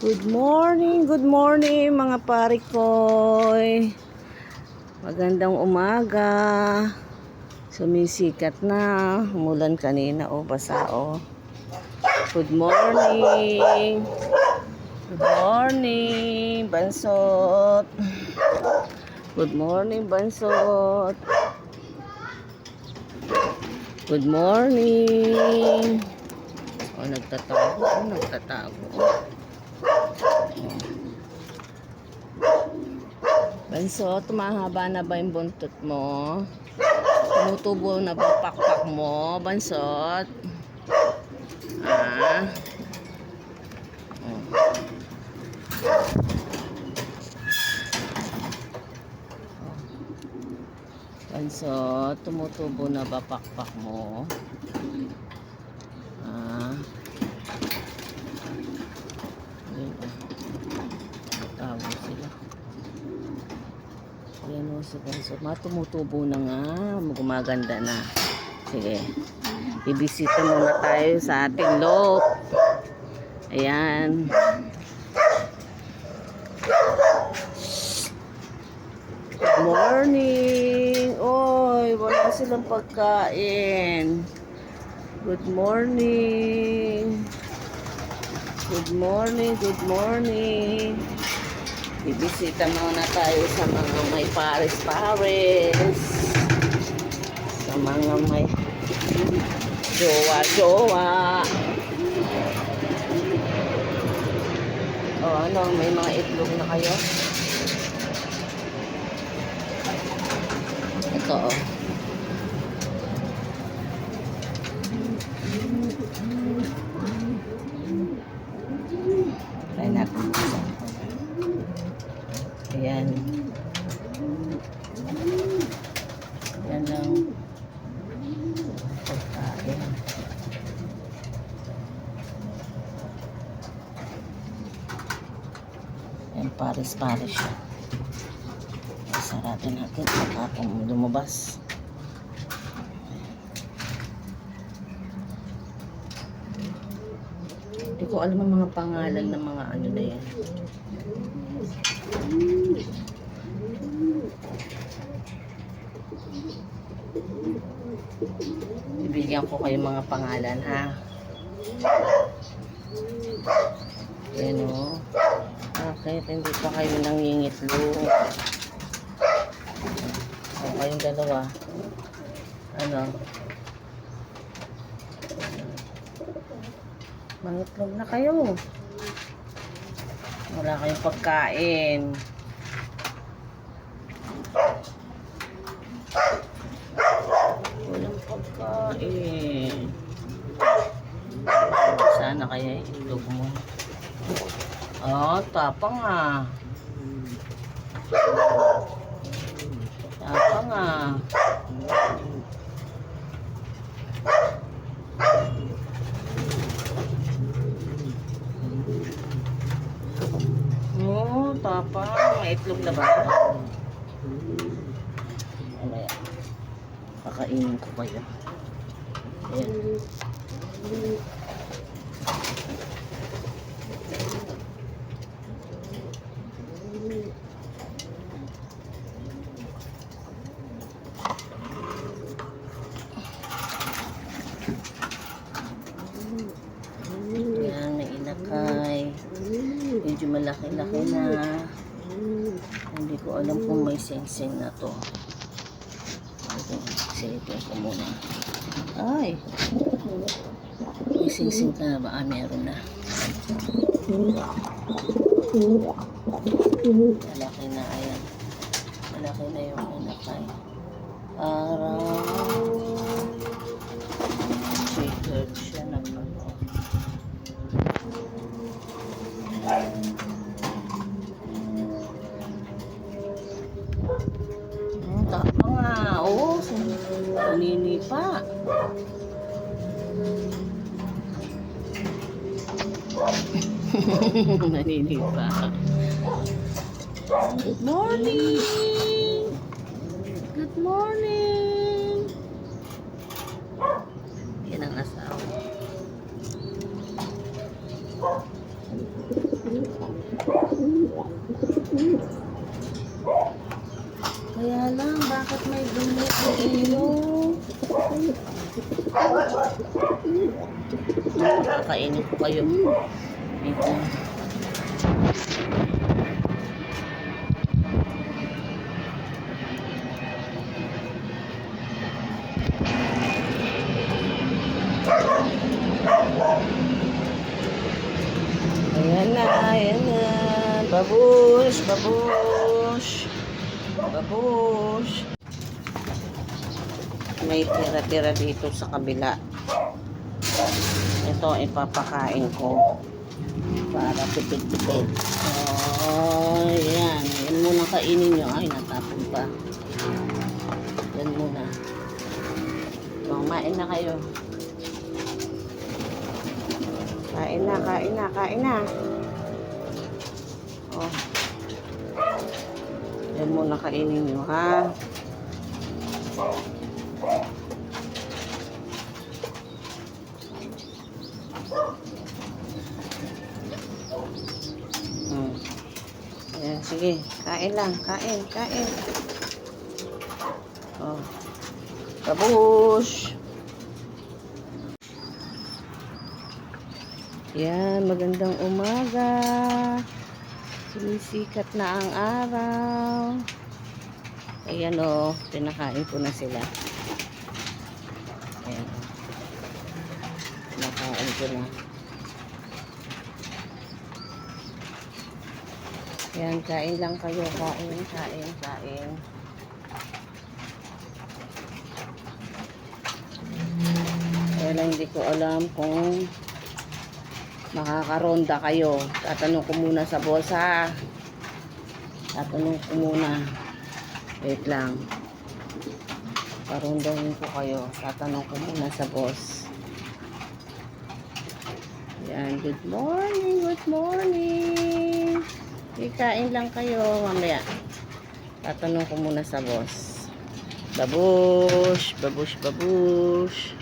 Good morning mga pare koy. Magandang umaga. Sumisikat na. Umulan kanina basa Good morning. Good morning, Bansot. Good morning, Bansot. Good morning. Nagtatago. Bansot, tumahaba na ba yung buntot mo? Tumutubo na ba pakpak mo, Bansot? Bansot, tumutubo na ba pakpak mo? Tawo sila. Ayan o si Bansot. Tumutubo na nga. Gumaganda na. Sige. Ibisita muna tayo sa ating loob. Ayan. Good morning. Oy, wala silang pagkain. Good morning. Good morning. Good morning. Bibisita muna tayo sa mga may pares-pares. Sa mga may jowa-jowa. Ano, may mga itlog na kayo? Ito try natin isa. Ayan. Yan lang pagkain. Ayan, pares-pares siya. Sarado natin pagka lumabas. Hindi ko alam ang mga pangalan ng mga ano na yan. Bibigyan ko kayo mga pangalan, ha? Yan o. Bakit hindi pa kayo nangingitlog? Kayong dalawa. Ano? Mangitlog na kayo. Wala kayong pagkain. Walang pagkain. Sana kaya itlog mo. Tapang ah. Tapang ah. Tapang. May itlog na ba? Mamaya. Kakainin ko kayo. Ayan. Ayan, may inakay. Medyo malaki-laki na. Hindi ko alam kung may sing-sing na to. Silipin ko muna. Ay! May sing-sing ka na ba? Meron na. Malaki na. Ayan. Malaki na yung inakay. Parang triggered siya na pala. Tama nga. Naninipa. Naninipa. Good morning. Good morning. Yan ang asawa. Kaya lang, bakit may dumi sa ilong? Kakainin ko kayo. Ito. Ayan na, ayan na. Babush, babush. Babush. May tira-tira dito sa kabila. Ito ipapakain ko para tipid-tipid. Oh, yan. Yan muna kainin nyo. Ay, natapon pa. Yan muna. Kumain na kayo. Kain na, kain na, kain na. Oh. Yan muna kainin nyo, ha? Ayan, sige. Kain lang. Kain, kain. Oh. Babush! Yan, magandang umaga. Sumisikat na ang araw. Ayan o, pinakain ko na sila. Ayan. Pinakain ko na. Ayan, kain lang kayo. Kain, kain, kain. Kaya lang hindi ko alam kung makakaronda kayo. Tatanong ko muna sa boss, ha? Tatanong ko muna. Wait lang. Parondahin ko kayo. Tatanong ko muna sa boss. Yan. Good morning. Good morning. Ikain lang kayo. Mamaya. Tatanong ko muna sa boss. Babush. Babush. Babush.